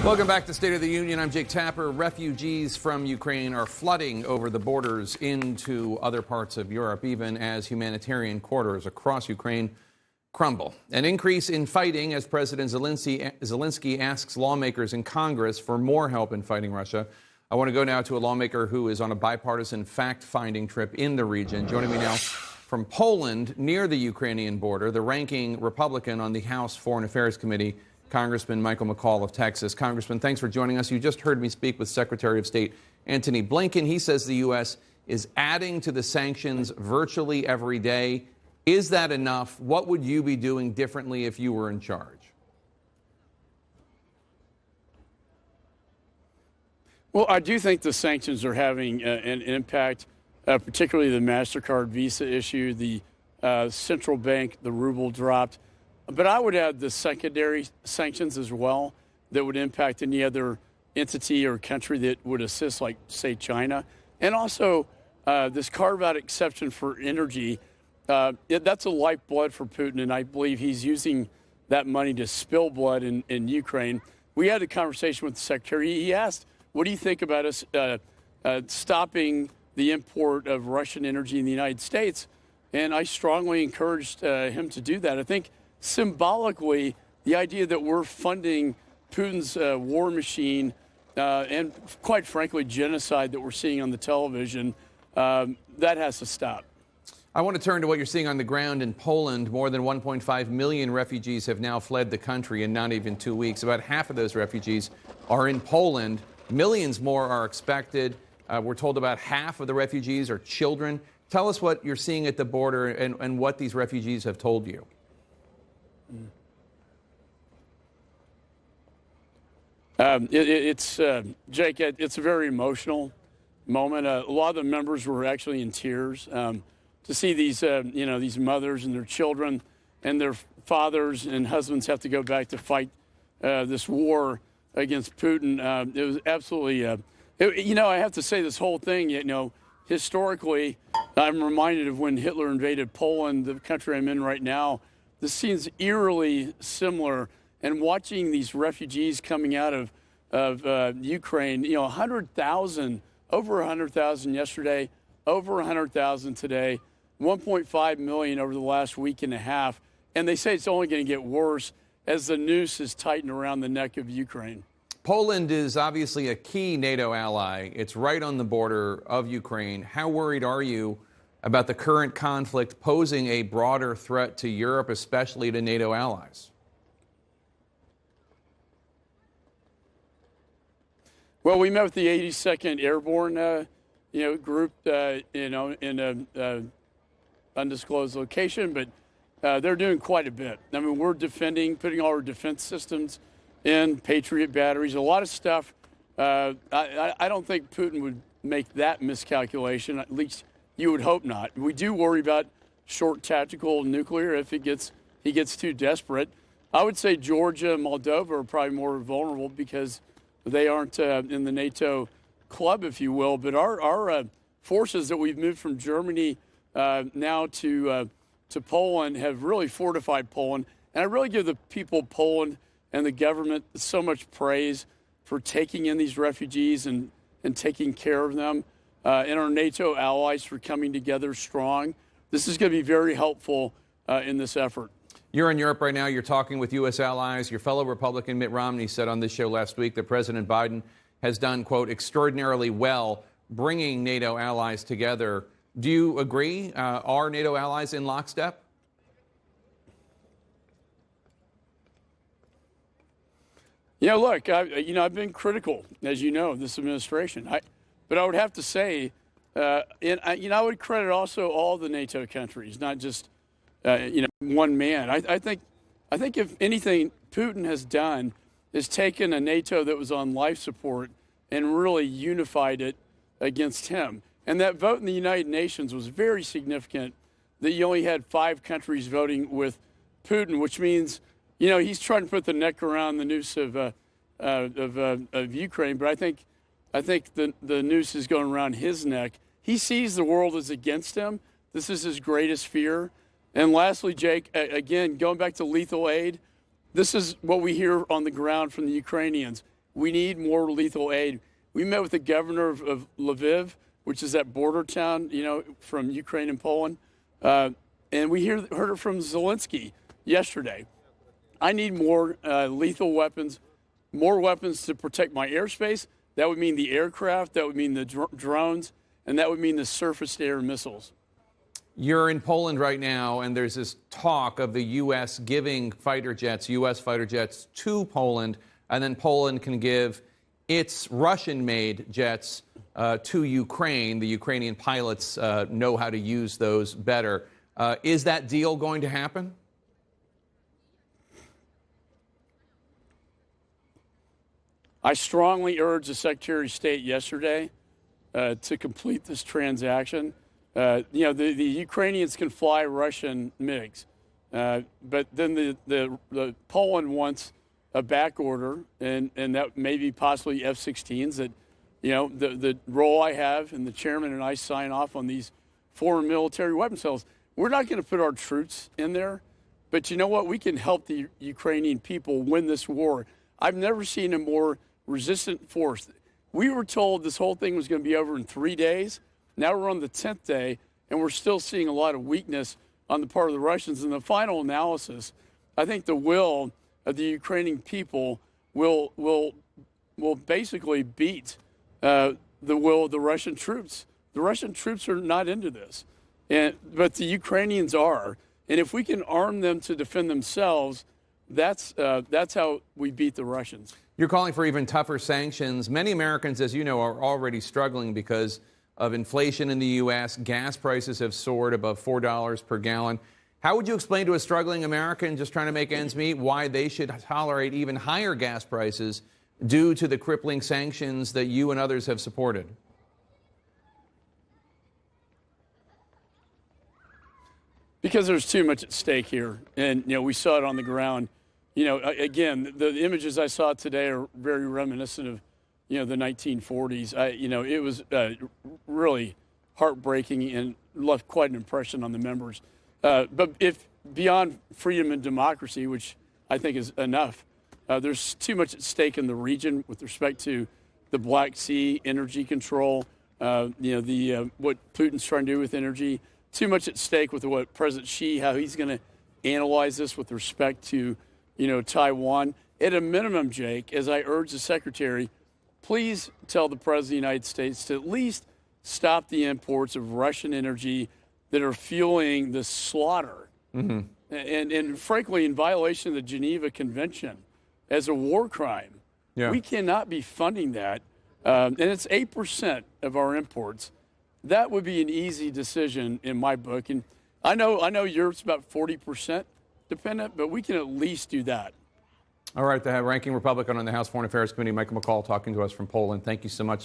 Welcome back to State of the Union. I'm Jake Tapper. Refugees from Ukraine are flooding over the borders into other parts of Europe, even as humanitarian corridors across Ukraine crumble. An increase in fighting as President Zelensky asks lawmakers in Congress for more help in fighting Russia. I want to go now to a lawmaker who is on a bipartisan fact-finding trip in the region. Joining me now from Poland, near the Ukrainian border, the ranking Republican on the House Foreign Affairs Committee, Congressman Michael McCaul of Texas. Congressman, thanks for joining us. You just heard me speak with Secretary of State Antony Blinken. He says the U.S. is adding to the sanctions virtually every day. Is that enough? What would you be doing differently if you were in charge? Well, I do think the sanctions are having an impact, particularly the MasterCard Visa issue, the central bank, the ruble dropped. But I would add the secondary sanctions as well that would impact any other entity or country that would assist, like, say, China. And also this carve-out exception for energy, that's a lifeblood for Putin, and I believe he's using that money to spill blood in Ukraine. We had a conversation with the secretary. He asked, what do you think about us stopping the import of Russian energy in the United States? And I strongly encouraged him to do that. I think symbolically, the idea that we're funding Putin's war machine and, quite frankly, genocide that we're seeing on the television, that has to stop. I want to turn to what you're seeing on the ground in Poland. More than 1.5 million refugees have now fled the country in not even 2 weeks. About half of those refugees are in Poland. Millions more are expected. We're told about half of the refugees are children. Tell us what you're seeing at the border and what these refugees have told you. Jake, it's a very emotional moment. A lot of the members were actually in tears to see these, these mothers and their children and their fathers and husbands have to go back to fight this war against Putin. It was absolutely, I have to say this whole thing, historically, I'm reminded of when Hitler invaded Poland, the country I'm in right now. This seems eerily similar. And watching these refugees coming out of Ukraine, 100,000, over 100,000 yesterday, over 100,000 today, 1.5 million over the last week and a half. And they say it's only going to get worse as the noose is tightened around the neck of Ukraine. Poland is obviously a key NATO ally. It's right on the border of Ukraine. How worried are you about the current conflict posing a broader threat to Europe, especially to NATO allies? Well, we met with the 82nd Airborne, group, in an undisclosed location, but they're doing quite a bit. I mean, we're defending, putting all our defense systems in, Patriot batteries, a lot of stuff. I don't think Putin would make that miscalculation. At least you would hope not. We do worry about short tactical nuclear if he gets too desperate. I would say Georgia, Moldova are probably more vulnerable because they aren't in the NATO club, if you will. But our forces that we've moved from Germany now to Poland have really fortified Poland. And I really give the people of Poland and the government so much praise for taking in these refugees and taking care of them, and our NATO allies for coming together strong. This is going to be very helpful in this effort. You're in Europe right now. You're talking with U.S. allies. Your fellow Republican Mitt Romney said on this show last week that President Biden has done, quote, extraordinarily well bringing NATO allies together. Do you agree? Are NATO allies in lockstep? Look, I've been critical, as you know, of this administration. But I would have to say, I would credit also all the NATO countries, not just one man. I think if anything Putin has done is taken a NATO that was on life support and really unified it against him. And that vote in the United Nations was very significant, that you only had 5 countries voting with Putin, which means, he's trying to put the neck around the noose of Ukraine. But I think the noose is going around his neck. He sees the world as against him. This is his greatest fear. And lastly, Jake, again, going back to lethal aid, this is what we hear on the ground from the Ukrainians. we need more lethal aid. We met with the governor of Lviv, which is that border town, from Ukraine and Poland. And we heard it from Zelensky yesterday. I need more lethal weapons, more weapons to protect my airspace. That would mean the aircraft, that would mean the drones, and that would mean the surface-to-air missiles. You're in Poland right now, and there's this talk of the U.S. giving U.S. fighter jets to Poland, and then Poland can give its Russian-made jets to Ukraine. The Ukrainian pilots know how to use those better. Is that deal going to happen? I strongly urged the Secretary of State yesterday to complete this transaction. The Ukrainians can fly Russian MiGs, but then the Poland wants a back order, and that may be possibly F-16s. That the role I have, and the chairman and I sign off on these foreign military weapon sales. We're not going to put our troops in there, but you know what? We can help the Ukrainian people win this war. I've never seen a more resistant force. We were told this whole thing was going to be over in 3 days. Now we're on the 10th day, and we're still seeing a lot of weakness on the part of the Russians. In the final analysis, I think the will of the Ukrainian people will basically beat the will of the Russian troops. The Russian troops are not into this, but the Ukrainians are. And if we can arm them to defend themselves, that's how we beat the Russians. You're calling for even tougher sanctions. Many Americans, as you know, are already struggling because of inflation in the U.S. Gas prices have soared above $4 per gallon. How would you explain to a struggling American just trying to make ends meet why they should tolerate even higher gas prices due to the crippling sanctions that you and others have supported? Because there's too much at stake here. And, we saw it on the ground. Again, the images I saw today are very reminiscent of, the 1940s. It was really heartbreaking and left quite an impression on the members. But if beyond freedom and democracy, which I think is enough, there's too much at stake in the region with respect to the Black Sea, energy control, what Putin's trying to do with energy. Too much at stake with what President Xi, how he's going to analyze this with respect to, Taiwan. At a minimum, Jake, as I urge the Secretary, please tell the President of the United States to at least stop the imports of Russian energy that are fueling the slaughter. Mm-hmm. And frankly, in violation of the Geneva Convention as a war crime. Yeah. We cannot be funding that. And it's 8% of our imports. That would be an easy decision in my book. And I know Europe's about 40% dependent, but we can at least do that. All right, the ranking Republican on the House Foreign Affairs Committee, Michael McCaul, talking to us from Poland. Thank you so much, sir.